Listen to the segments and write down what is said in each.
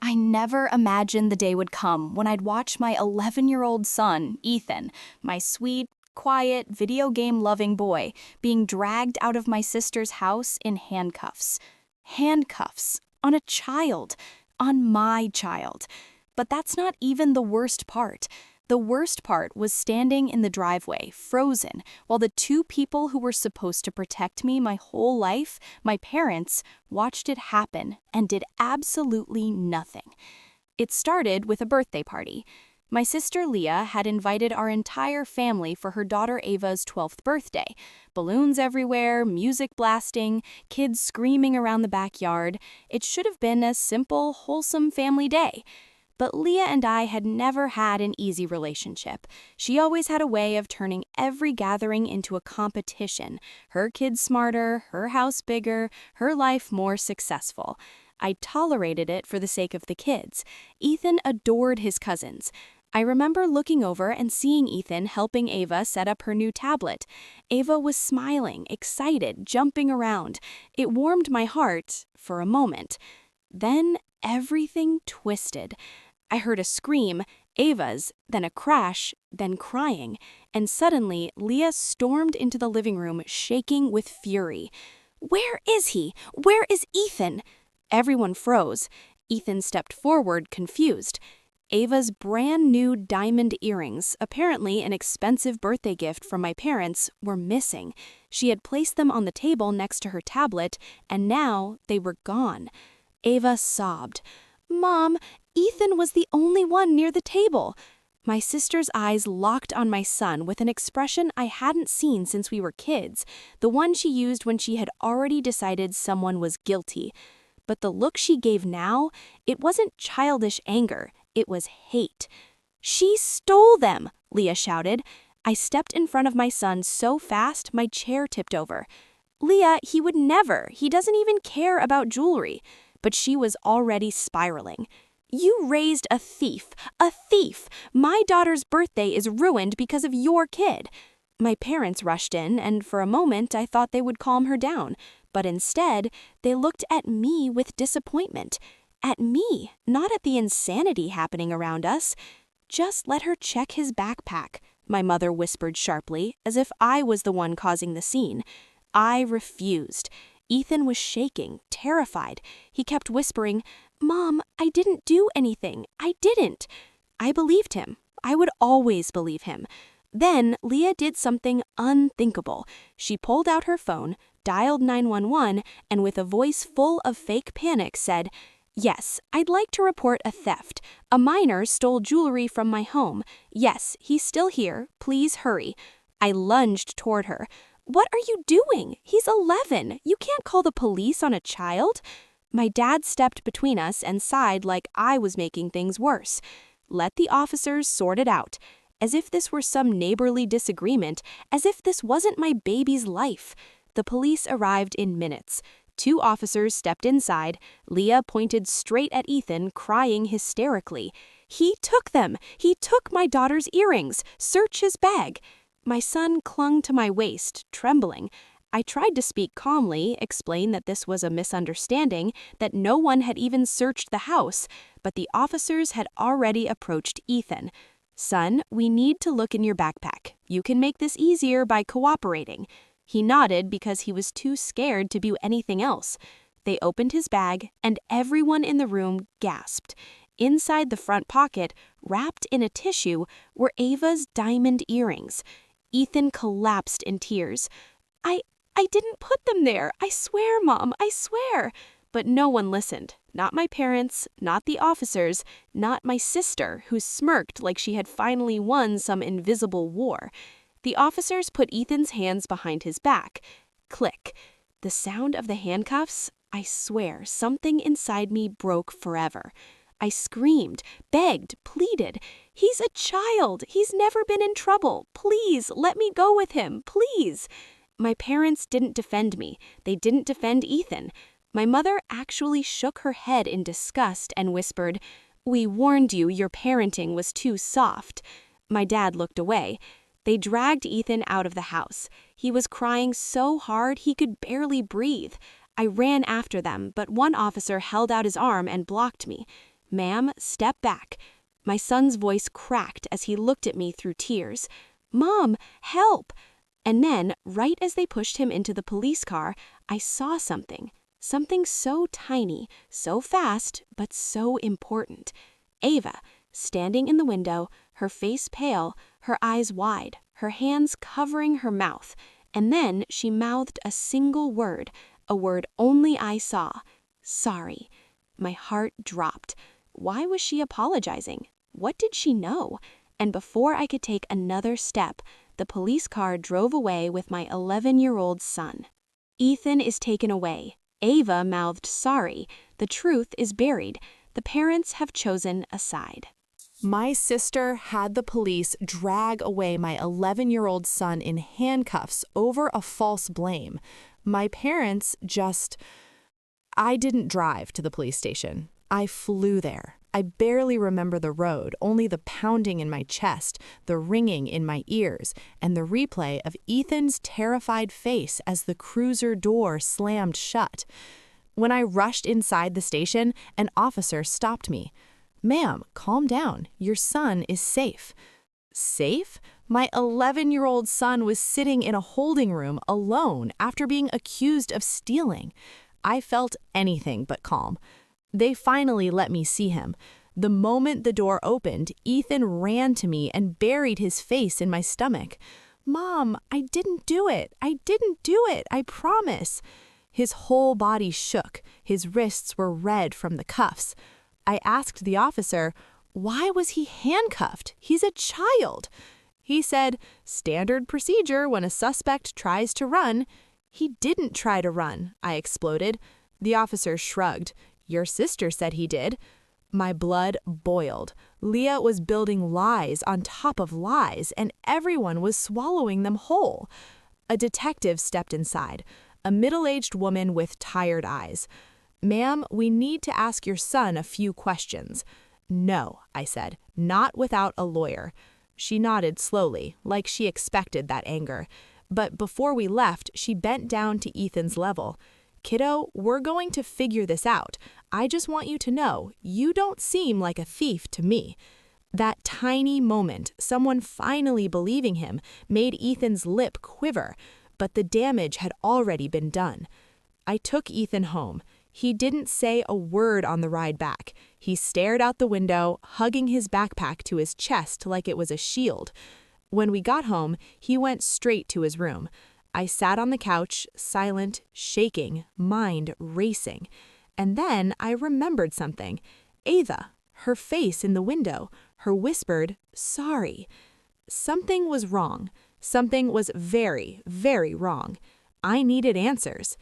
I never imagined the day would come when I'd watch my 11-year-old son, Ethan, my sweet, quiet, video game-loving boy, being dragged out of my sister's house in handcuffs. Handcuffs on a child, on my child. But that's not even the worst part. The worst part was standing in the driveway, frozen, while the two people who were supposed to protect me my whole life, my parents, watched it happen and did absolutely nothing. It started with a birthday party. My sister Leah had invited our entire family for her daughter Ava's 12th birthday. Balloons everywhere, music blasting, kids screaming around the backyard. It should have been a simple, wholesome family day. But Leah and I had never had an easy relationship. She always had a way of turning every gathering into a competition. Her kids smarter, her house bigger, her life more successful. I tolerated it for the sake of the kids. Ethan adored his cousins. I remember looking over and seeing Ethan helping Ava set up her new tablet. Ava was smiling, excited, jumping around. It warmed my heart for a moment. Then everything twisted. I heard a scream, Ava's, then a crash, then crying, and suddenly Leah stormed into the living room, shaking with fury. "Where is he? Where is Ethan?" Everyone froze. Ethan stepped forward, confused. Ava's brand new diamond earrings, apparently an expensive birthday gift from my parents, were missing. She had placed them on the table next to her tablet, and now they were gone. Ava sobbed. "Mom, Ethan was the only one near the table." My sister's eyes locked on my son with an expression I hadn't seen since we were kids, the one she used when she had already decided someone was guilty. But the look she gave now, it wasn't childish anger, it was hate. "She stole them!" Leah shouted. I stepped in front of my son so fast my chair tipped over. "Leah, he would never. He doesn't even care about jewelry." But she was already spiraling. "You raised a thief! A thief! My daughter's birthday is ruined because of your kid." My parents rushed in, and for a moment I thought they would calm her down. But instead, they looked at me with disappointment. At me, not at the insanity happening around us. "Just let her check his backpack," my mother whispered sharply, as if I was the one causing the scene. I refused. Ethan was shaking, terrified. He kept whispering, "Mom, I didn't do anything. I didn't." I believed him. I would always believe him. Then Leah did something unthinkable. She pulled out her phone, dialed 911, and with a voice full of fake panic said, "Yes, I'd like to report a theft. A minor stole jewelry from my home. Yes, he's still here. Please hurry." I lunged toward her. "What are you doing? He's 11. You can't call the police on a child." My dad stepped between us and sighed like I was making things worse. Let the officers sort it out. As if this were some neighborly disagreement, as if this wasn't my baby's life. The police arrived in minutes. 2 officers stepped inside. Leah pointed straight at Ethan, crying hysterically. "He took them! He took my daughter's earrings! Search his bag!" My son clung to my waist, trembling. I tried to speak calmly, explain that this was a misunderstanding, that no one had even searched the house, but the officers had already approached Ethan. "Son, we need to look in your backpack. You can make this easier by cooperating." He nodded because he was too scared to do anything else. They opened his bag, and everyone in the room gasped. Inside the front pocket, wrapped in a tissue, were Ava's diamond earrings. Ethan collapsed in tears. I didn't put them there. I swear, Mom, I swear." But no one listened. Not my parents, not the officers, not my sister, who smirked like she had finally won some invisible war. The officers put Ethan's hands behind his back. Click. The sound of the handcuffs, I swear, something inside me broke forever. I screamed, begged, pleaded. "He's a child. He's never been in trouble. Please, let me go with him. Please." My parents didn't defend me. They didn't defend Ethan. My mother actually shook her head in disgust and whispered, "We warned you your parenting was too soft." My dad looked away. They dragged Ethan out of the house. He was crying so hard he could barely breathe. I ran after them, but one officer held out his arm and blocked me. "Ma'am, step back." My son's voice cracked as he looked at me through tears. "Mom, help!" And then, right as they pushed him into the police car, I saw something. Something so tiny, so fast, but so important. Ava, standing in the window, her face pale, her eyes wide, her hands covering her mouth. And then she mouthed a single word, a word only I saw. "Sorry." My heart dropped. Why was she apologizing? What did she know? And before I could take another step, the police car drove away with my 11-year-old son. Ethan is taken away. Ava mouthed sorry. The truth is buried. The parents have chosen a side. My sister had the police drag away my 11-year-old son in handcuffs over a false blame. My parents I didn't drive to the police station. I flew there. I barely remember the road, only the pounding in my chest, the ringing in my ears, and the replay of Ethan's terrified face as the cruiser door slammed shut. When I rushed inside the station, an officer stopped me. "Ma'am, calm down. Your son is safe." Safe? My 11-year-old son was sitting in a holding room alone after being accused of stealing. I felt anything but calm. They finally let me see him. The moment the door opened, Ethan ran to me and buried his face in my stomach. "Mom, I didn't do it. I didn't do it. I promise." His whole body shook. His wrists were red from the cuffs. I asked the officer, "Why was he handcuffed? He's a child." He said, "Standard procedure when a suspect tries to run." "He didn't try to run," I exploded. The officer shrugged. "Your sister said he did." My blood boiled. Leah was building lies on top of lies, and everyone was swallowing them whole. A detective stepped inside, a middle-aged woman with tired eyes. "Ma'am, we need to ask your son a few questions." "No," I said, "not without a lawyer." She nodded slowly, like she expected that anger. But before we left, she bent down to Ethan's level. "Kiddo, we're going to figure this out. I just want you to know, you don't seem like a thief to me." That tiny moment, someone finally believing him, made Ethan's lip quiver, but the damage had already been done. I took Ethan home. He didn't say a word on the ride back. He stared out the window, hugging his backpack to his chest like it was a shield. When we got home, he went straight to his room. I sat on the couch, silent, shaking, mind racing. And then I remembered something. Ava, her face in the window, her whispered, "Sorry." Something was wrong. Something was very, very wrong. I needed answers.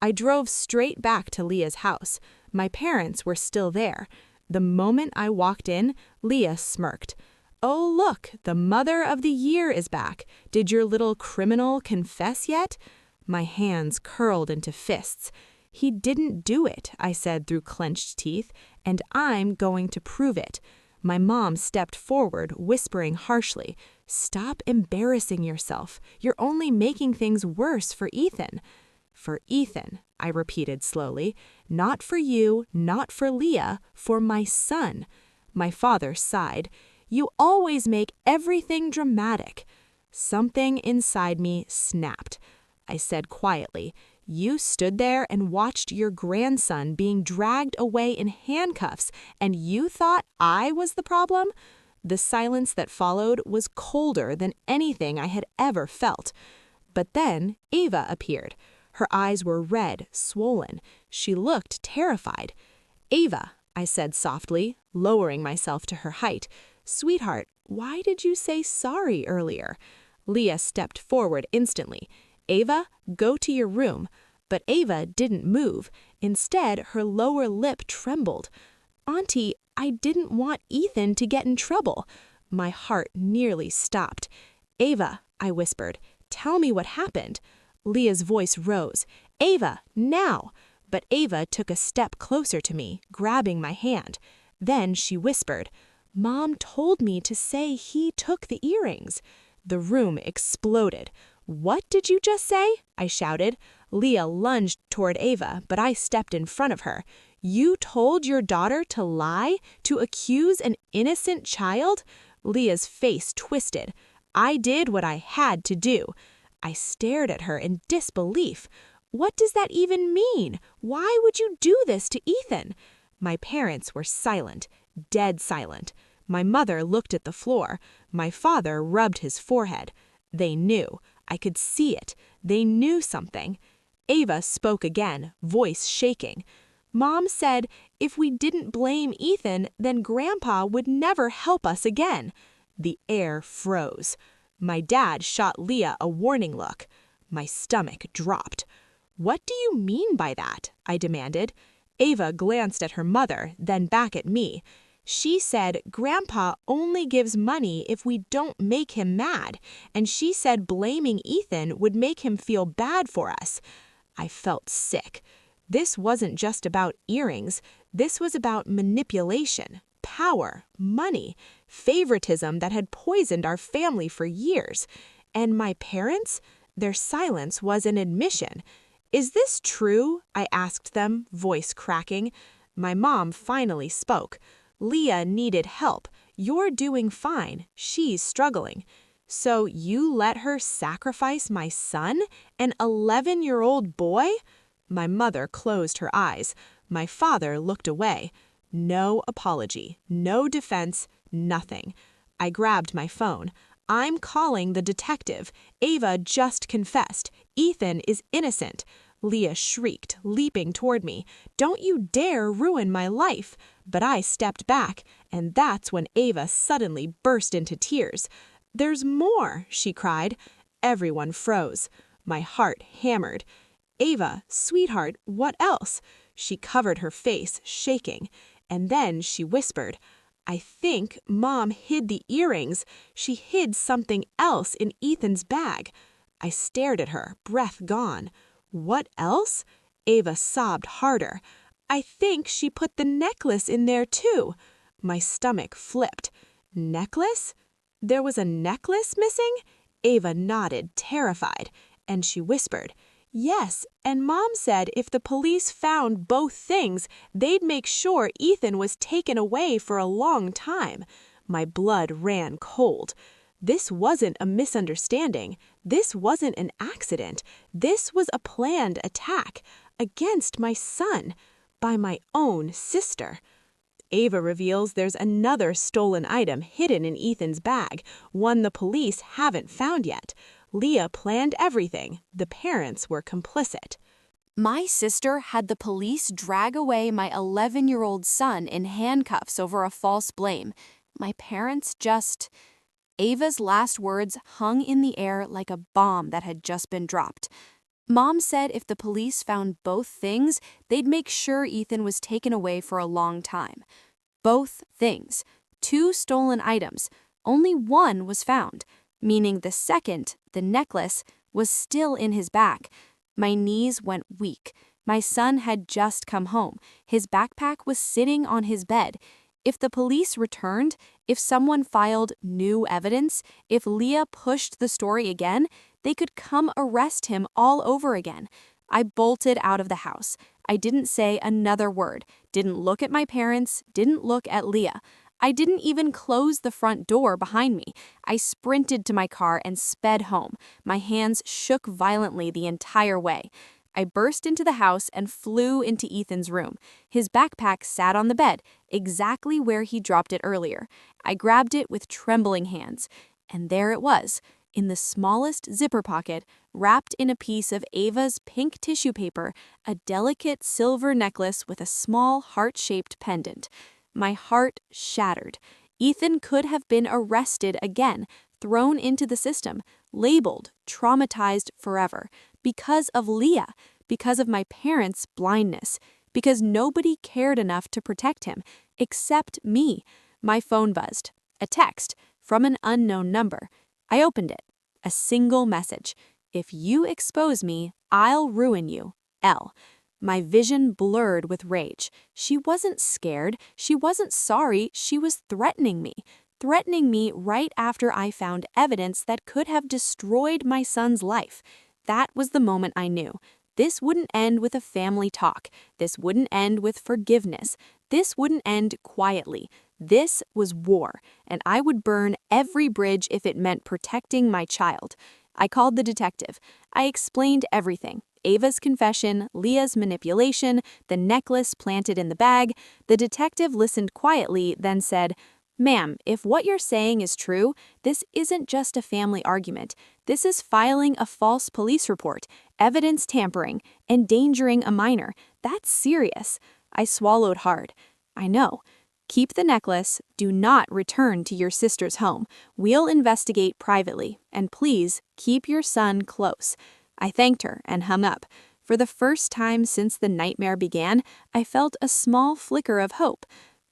I drove straight back to Leah's house. My parents were still there. The moment I walked in, Leah smirked. "Oh, look, the mother of the year is back. Did your little criminal confess yet?" My hands curled into fists. "He didn't do it," I said through clenched teeth, "and I'm going to prove it." My mom stepped forward, whispering harshly, "Stop embarrassing yourself. You're only making things worse for Ethan." "For Ethan," I repeated slowly. "Not for you, not for Leah, for my son." My father sighed. "You always make everything dramatic." Something inside me snapped. I said quietly, "You stood there and watched your grandson being dragged away in handcuffs, and you thought I was the problem?" The silence that followed was colder than anything I had ever felt. But then Ava appeared. Her eyes were red, swollen. She looked terrified. "Ava," I said softly, lowering myself to her height, "Sweetheart, why did you say sorry earlier?" Leah stepped forward instantly. "Ava, go to your room." But Ava didn't move. Instead, her lower lip trembled. "Auntie, I didn't want Ethan to get in trouble." My heart nearly stopped. "Ava," I whispered, "tell me what happened." Leah's voice rose. "Ava, now!" But Ava took a step closer to me, grabbing my hand. Then she whispered, "Mom told me to say he took the earrings." The room exploded. "What did you just say?" I shouted. Leah lunged toward Ava, but I stepped in front of her. You told your daughter to lie, to accuse an innocent child? Leah's face twisted. I did what I had to do. I stared at her in disbelief. What does that even mean? Why would you do this to Ethan? My parents were silent, dead silent. My mother looked at the floor. My father rubbed his forehead. They knew. I could see it. They knew something. Ava spoke again, voice shaking. Mom said if we didn't blame Ethan, then Grandpa would never help us again. The air froze. My dad shot Leah a warning look. My stomach dropped. What do you mean by that? I demanded. Ava glanced at her mother, then back at me. She said Grandpa only gives money if we don't make him mad, and she said blaming Ethan would make him feel bad for us. I felt sick. This wasn't just about earrings. This was about manipulation, power, money, favoritism that had poisoned our family for years. And my parents? Their silence was an admission. Is this true? I asked them, voice cracking. My mom finally spoke. Leah needed help. You're doing fine. She's struggling. So you let her sacrifice my son, an 11-year-old boy? My mother closed her eyes. My father looked away. No apology, no defense, nothing. I grabbed my phone. I'm calling the detective. Ava just confessed. Ethan is innocent. Leah shrieked, leaping toward me. Don't you dare ruin my life. But I stepped back, and that's when Ava suddenly burst into tears. There's more, she cried. Everyone froze. My heart hammered. Ava, sweetheart, what else? She covered her face, shaking. And then she whispered, I think Mom hid the earrings. She hid something else in Ethan's bag. I stared at her, breath gone. What else? Ava sobbed harder. I think she put the necklace in there too. My stomach flipped. Necklace? There was a necklace missing? Ava nodded, terrified, and she whispered, Yes, and Mom said if the police found both things, they'd make sure Ethan was taken away for a long time. My blood ran cold. This wasn't a misunderstanding. This wasn't an accident. This was a planned attack against my son by my own sister. Ava reveals there's another stolen item hidden in Ethan's bag, one the police haven't found yet. Leah planned everything. The parents were complicit. My sister had the police drag away my 11-year-old son in handcuffs over a false blame. My parents just... Ava's last words hung in the air like a bomb that had just been dropped. Mom said if the police found both things, they'd make sure Ethan was taken away for a long time. Both things. 2 stolen items. Only one was found, meaning the second, the necklace, was still in his bag. My knees went weak. My son had just come home. His backpack was sitting on his bed. If the police returned, if someone filed new evidence, if Leah pushed the story again, they could come arrest him all over again. I bolted out of the house. I didn't say another word, didn't look at my parents, didn't look at Leah. I didn't even close the front door behind me. I sprinted to my car and sped home. My hands shook violently the entire way. I burst into the house and flew into Ethan's room. His backpack sat on the bed, exactly where he dropped it earlier. I grabbed it with trembling hands. And there it was, in the smallest zipper pocket, wrapped in a piece of Ava's pink tissue paper, a delicate silver necklace with a small heart-shaped pendant. My heart shattered. Ethan could have been arrested again, thrown into the system, labeled, traumatized forever, because of Leah, because of my parents' blindness, because nobody cared enough to protect him, except me. My phone buzzed. A text from an unknown number. I opened it. A single message. If you expose me, I'll ruin you. L. My vision blurred with rage. She wasn't scared. She wasn't sorry. She was threatening me. Threatening me right after I found evidence that could have destroyed my son's life. That was the moment I knew. This wouldn't end with a family talk. This wouldn't end with forgiveness. This wouldn't end quietly. This was war, and I would burn every bridge if it meant protecting my child. I called the detective. I explained everything. Ava's confession, Leah's manipulation, the necklace planted in the bag. The detective listened quietly, then said, "Ma'am, if what you're saying is true, this isn't just a family argument. This is filing a false police report, evidence tampering, endangering a minor. That's serious." I swallowed hard. I know. Keep the necklace. Do not return to your sister's home. We'll investigate privately. And please, keep your son close. I thanked her and hung up. For the first time since the nightmare began, I felt a small flicker of hope.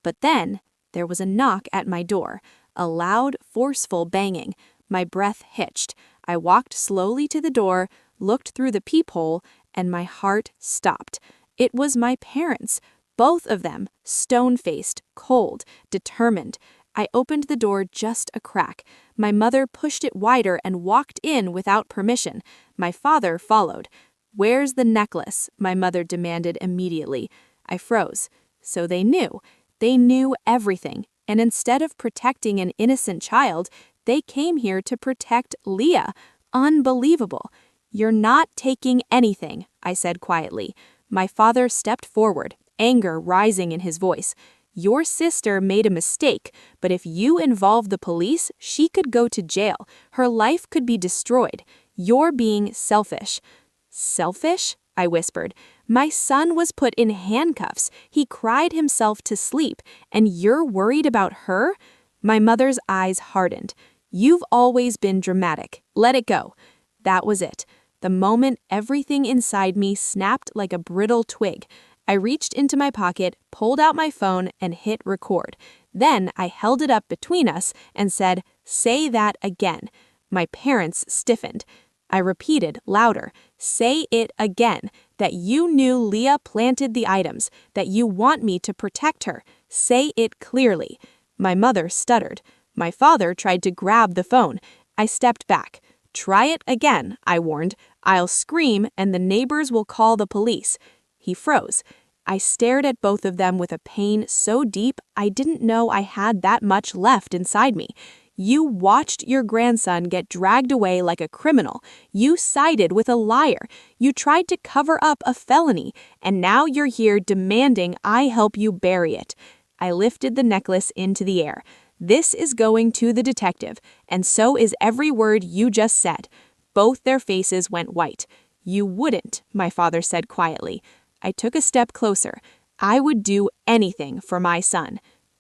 But then, there was a knock at my door, a loud, forceful banging. My breath hitched. I walked slowly to the door, looked through the peephole, and my heart stopped. It was my parents, both of them, stone-faced, cold, determined. I opened the door just a crack. My mother pushed it wider and walked in without permission. My father followed. "Where's the necklace?" my mother demanded immediately. I froze. So they knew. They knew everything, and instead of protecting an innocent child, they came here to protect Leah. Unbelievable. "You're not taking anything," I said quietly. My father stepped forward, anger rising in his voice. "Your sister made a mistake, but if you involve the police, she could go to jail. Her life could be destroyed. You're being selfish." "Selfish?" I whispered. "My son was put in handcuffs. He cried himself to sleep, and you're worried about her?" My mother's eyes hardened. "You've always been dramatic. Let it go." That was it. The moment everything inside me snapped like a brittle twig. I reached into my pocket, pulled out my phone, and hit record. Then I held it up between us and said, "Say that again." My parents stiffened. I repeated louder, "Say it again, that you knew Leah planted the items, that you want me to protect her. Say it clearly." My mother stuttered. My father tried to grab the phone. I stepped back. "Try it again," I warned. "I'll scream and the neighbors will call the police." He froze. I stared at both of them with a pain so deep I didn't know I had that much left inside me. "You watched your grandson get dragged away like a criminal. You sided with a liar. You tried to cover up a felony. And now you're here demanding I help you bury it." I lifted the necklace into the air. "This is going to the detective, and so is every word you just said." Both their faces went white. "You wouldn't," my father said quietly. I took a step closer. "I would do anything for my son.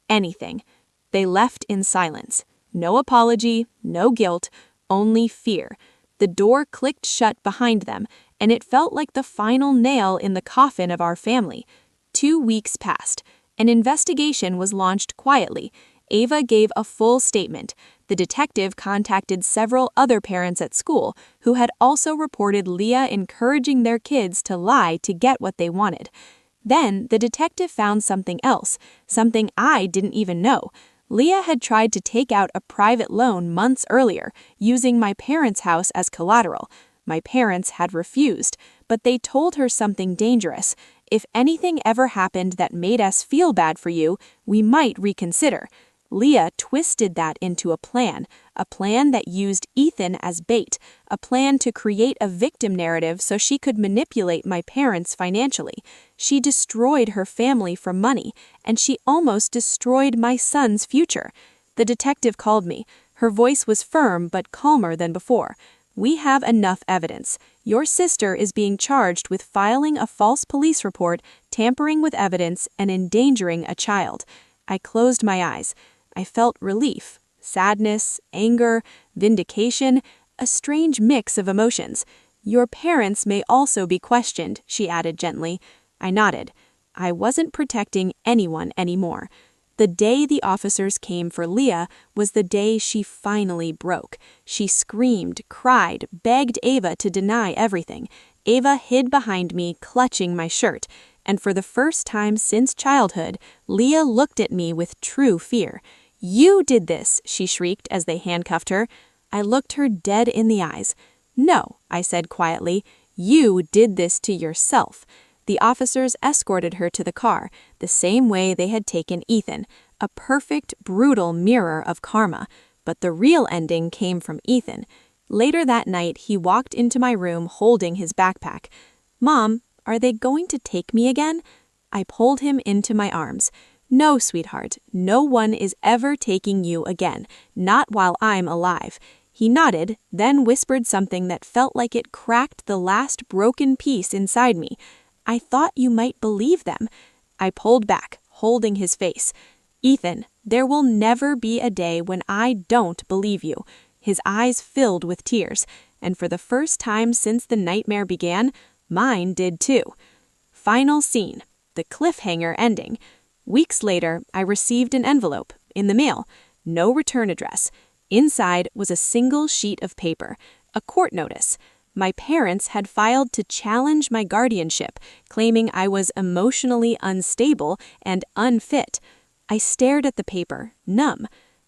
Anything." They left in silence. No apology, no guilt, only fear. The door clicked shut behind them, and it felt like the final nail in the coffin of our family. 2 weeks passed. An investigation was launched quietly. Ava gave a full statement. The detective contacted several other parents at school who had also reported Leah encouraging their kids to lie to get what they wanted. Then the detective found something else, something I didn't even know. Leah had tried to take out a private loan months earlier, using my parents' house as collateral. My parents had refused, but they told her something dangerous. "If anything ever happened that made us feel bad for you, we might reconsider." Leah twisted that into a plan that used Ethan as bait, a plan to create a victim narrative so she could manipulate my parents financially. She destroyed her family for money, and she almost destroyed my son's future. The detective called me. Her voice was firm but calmer than before. "We have enough evidence. Your sister is being charged with filing a false police report, tampering with evidence, and endangering a child." I closed my eyes. I felt relief, sadness, anger, vindication, a strange mix of emotions. "Your parents may also be questioned," she added gently. I nodded. I wasn't protecting anyone anymore. The day the officers came for Leah was the day she finally broke. She screamed, cried, begged Ava to deny everything. Ava hid behind me, clutching my shirt. And for the first time since childhood, Leah looked at me with true fear. "You did this," she shrieked as they handcuffed her. I looked her dead in the eyes. "No," I said quietly. You did this to yourself." The officers escorted her to the car, the same way they had taken Ethan, a perfect, brutal mirror of karma. But the real ending came from Ethan. Later that night, he walked into my room holding his backpack. "Mom, are they going to take me again?" I pulled him into my arms. "No, sweetheart, no one is ever taking you again, not while I'm alive." He nodded, then whispered something that felt like it cracked the last broken piece inside me. "I thought you might believe them." I pulled back, holding his face. "Ethan, there will never be a day when I don't believe you." His eyes filled with tears, and for the first time since the nightmare began, mine did too. Final scene, the cliffhanger ending. Weeks later, I received an envelope, in the mail, no return address. Inside was a single sheet of paper, a court notice. My parents had filed to challenge my guardianship, claiming I was emotionally unstable and unfit. I stared at the paper, numb.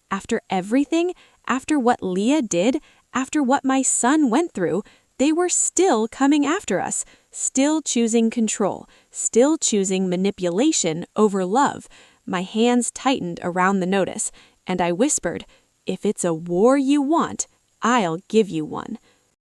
After everything, after what Leah did, after what my son went through, they were still coming after us, still choosing control, still choosing manipulation over love. My hands tightened around the notice, and I whispered, "If it's a war you want, I'll give you one."